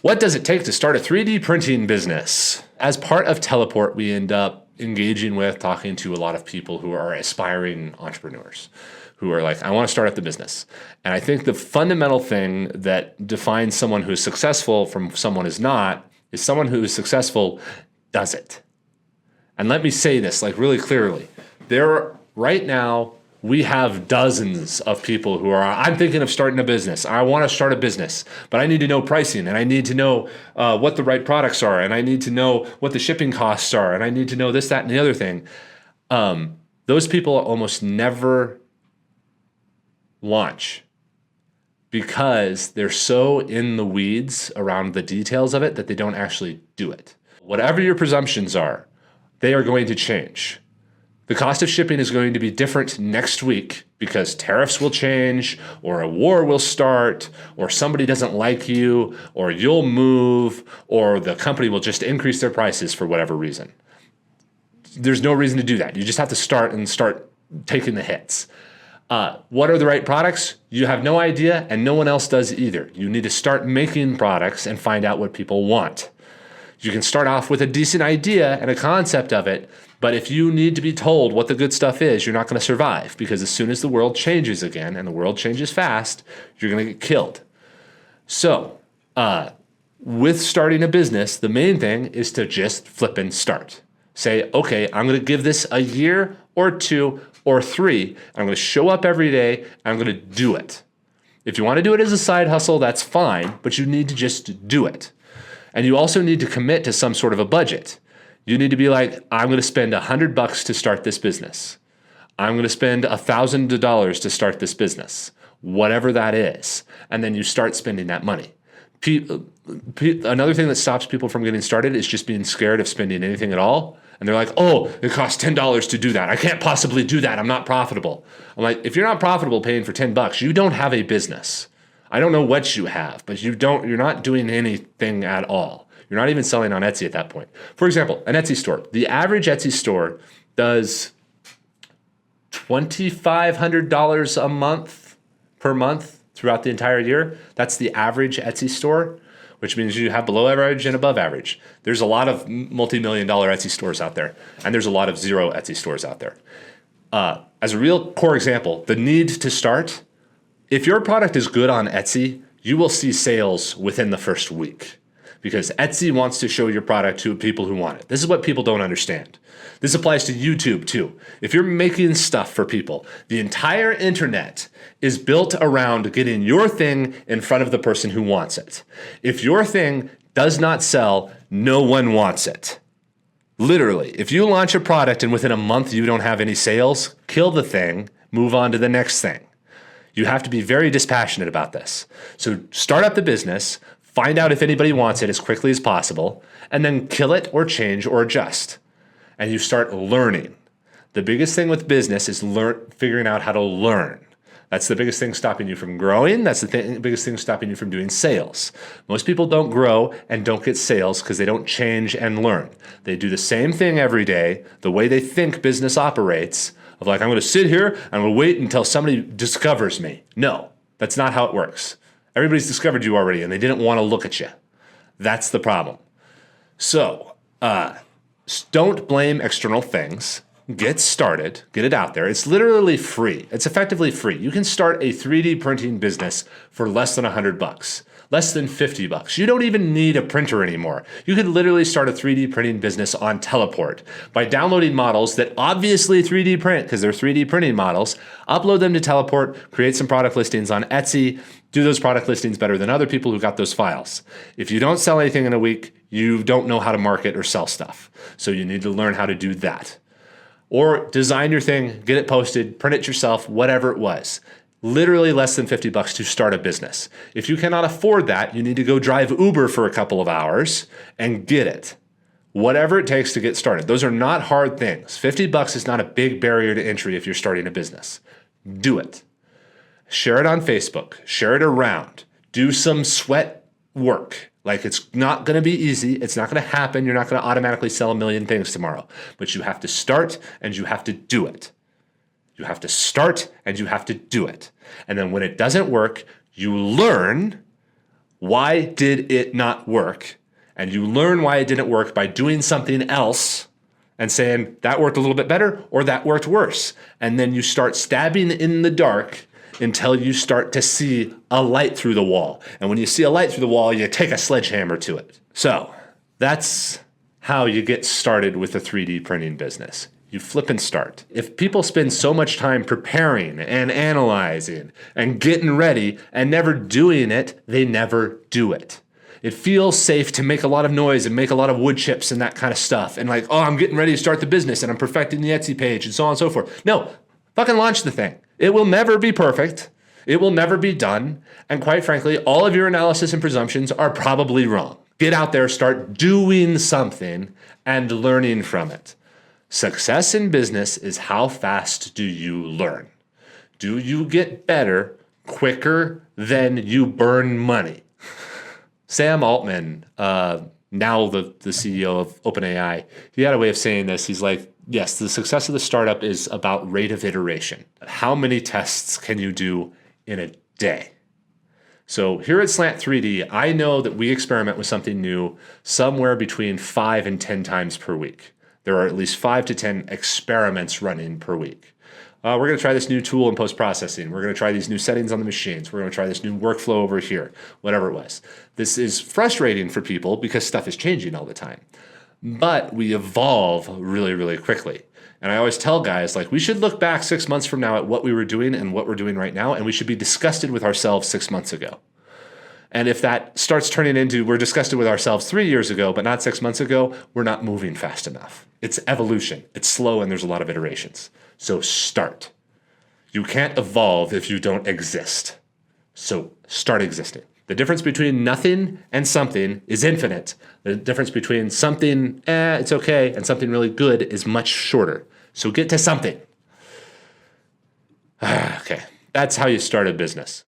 What does it take to start a 3D printing business? As part of Teleport, we end up engaging with, talking to a lot of people who are aspiring entrepreneurs, who are like, I want to start up the business. And I think the fundamental thing that defines someone who is successful from someone who's not is someone who is successful does it. And let me say this like really clearly. Right now, we have dozens of people who are, I'm thinking of starting a business. I want to start a business, but I need to know pricing, and I need to know what the right products are, and I need to know what the shipping costs are, and I need to know this, that, and the other thing. Those people almost never launch because they're so in the weeds around the details of it that they don't actually do it. Whatever your presumptions are, they are going to change. The cost of shipping is going to be different next week because tariffs will change, or a war will start, or somebody doesn't like you, or you'll move, or the company will just increase their prices for whatever reason. There's no reason to do that. You just have to start taking the hits. What are the right products? You have no idea, and no one else does either. You need to start making products and find out what people want. You can start off with a decent idea and a concept of it, but if you need to be told what the good stuff is, you're not going to survive, because as soon as the world changes again, and the world changes fast, you're going to get killed. So, with starting a business, the main thing is to just flip and start. Say, okay, I'm going to give this a year or 2 or 3. I'm going to show up every day, and I'm going to do it. If you want to do it as a side hustle, that's fine, but you need to just do it. And you also need to commit to some sort of a budget. You need to be like, I'm going to spend $100 to start this business. I'm going to spend $1,000 to start this business, whatever that is. And then you start spending that money. Another thing that stops people from getting started is just being scared of spending anything at all. And they're like, oh, it costs $10 to do that. I can't possibly do that. I'm not profitable. I'm like, if you're not profitable paying for $10, you don't have a business. I don't know what you have, but you're not doing anything at all. You're not even selling on Etsy at that point. For example, an Etsy store. The average Etsy store does $2,500 a month per month throughout the entire year. That's the average Etsy store, which means you have below average and above average. There's a lot of multi-million-dollar Etsy stores out there, and there's a lot of zero Etsy stores out there. As a real core example, the need to start. If your product is good on Etsy, you will see sales within the first week, because Etsy wants to show your product to people who want it. This is what people don't understand. This applies to YouTube too. If you're making stuff for people, the entire internet is built around getting your thing in front of the person who wants it. If your thing does not sell, no one wants it. Literally, if you launch a product and within a month you don't have any sales, kill the thing, move on to the next thing. You have to be very dispassionate about this. So start up the business, find out if anybody wants it as quickly as possible, and then kill it or change or adjust. And you start learning. The biggest thing with business is figuring out how to learn. That's the biggest thing stopping you from growing. That's the biggest thing stopping you from doing sales. Most people don't grow and don't get sales because they don't change and learn. They do the same thing every day, the way they think business operates, of like, I'm going to sit here, I'm going to wait until somebody discovers me. No, that's not how it works. Everybody's discovered you already, and they didn't want to look at you. That's the problem. So don't blame external things. Get started. Get it out there. It's literally free. It's effectively free. You can start a 3D printing business for less than $100. Less than $50. You don't even need a printer anymore. You could literally start a 3D printing business on Teleport by downloading models that obviously 3D print, because they're 3D printing models, upload them to Teleport, create some product listings on Etsy, do those product listings better than other people who got those files. If you don't sell anything in a week, you don't know how to market or sell stuff. So you need to learn how to do that. Or design your thing, get it posted, print it yourself, whatever it was. Literally less than $50 to start a business. If you cannot afford that, you need to go drive Uber for a couple of hours and get it. Whatever it takes to get started. Those are not hard things. $50 is not a big barrier to entry if you're starting a business. Do it. Share it on Facebook. Share it around. Do some sweat work. Like, it's not going to be easy. It's not going to happen. You're not going to automatically sell 1 million things tomorrow. But you have to start and you have to do it. You have to start and you have to do it. And then when it doesn't work, you learn why did it not work? And you learn why it didn't work by doing something else and saying that worked a little bit better or that worked worse. And then you start stabbing in the dark until you start to see a light through the wall. And when you see a light through the wall, you take a sledgehammer to it. So that's how you get started with a 3D printing business. You flip and start. If people spend so much time preparing and analyzing and getting ready and never doing it, they never do it. It feels safe to make a lot of noise and make a lot of wood chips and that kind of stuff. And like, oh, I'm getting ready to start the business and I'm perfecting the Etsy page and so on and so forth. No, fucking launch the thing. It will never be perfect. It will never be done. And quite frankly, all of your analysis and presumptions are probably wrong. Get out there, start doing something and learning from it. Success in business is how fast do you learn? Do you get better quicker than you burn money? Sam Altman, now the CEO of OpenAI, he had a way of saying this. He's like, yes, the success of the startup is about rate of iteration. How many tests can you do in a day? So here at Slant 3D, I know that we experiment with something new somewhere between 5 and 10 times per week. There are at least 5 to 10 experiments running per week. We're going to try this new tool in post-processing. We're going to try these new settings on the machines. We're going to try this new workflow over here, whatever it was. This is frustrating for people because stuff is changing all the time. But we evolve really, really quickly. And I always tell guys, like, we should look back 6 months from now at what we were doing and what we're doing right now, and we should be disgusted with ourselves 6 months ago. And if that starts turning into we're disgusted with ourselves 3 years ago, but not 6 months ago, we're not moving fast enough. It's evolution. It's slow and there's a lot of iterations. So start. You can't evolve if you don't exist. So start existing. The difference between nothing and something is infinite. The difference between something, it's okay, and something really good is much shorter. So get to something. Okay, that's how you start a business.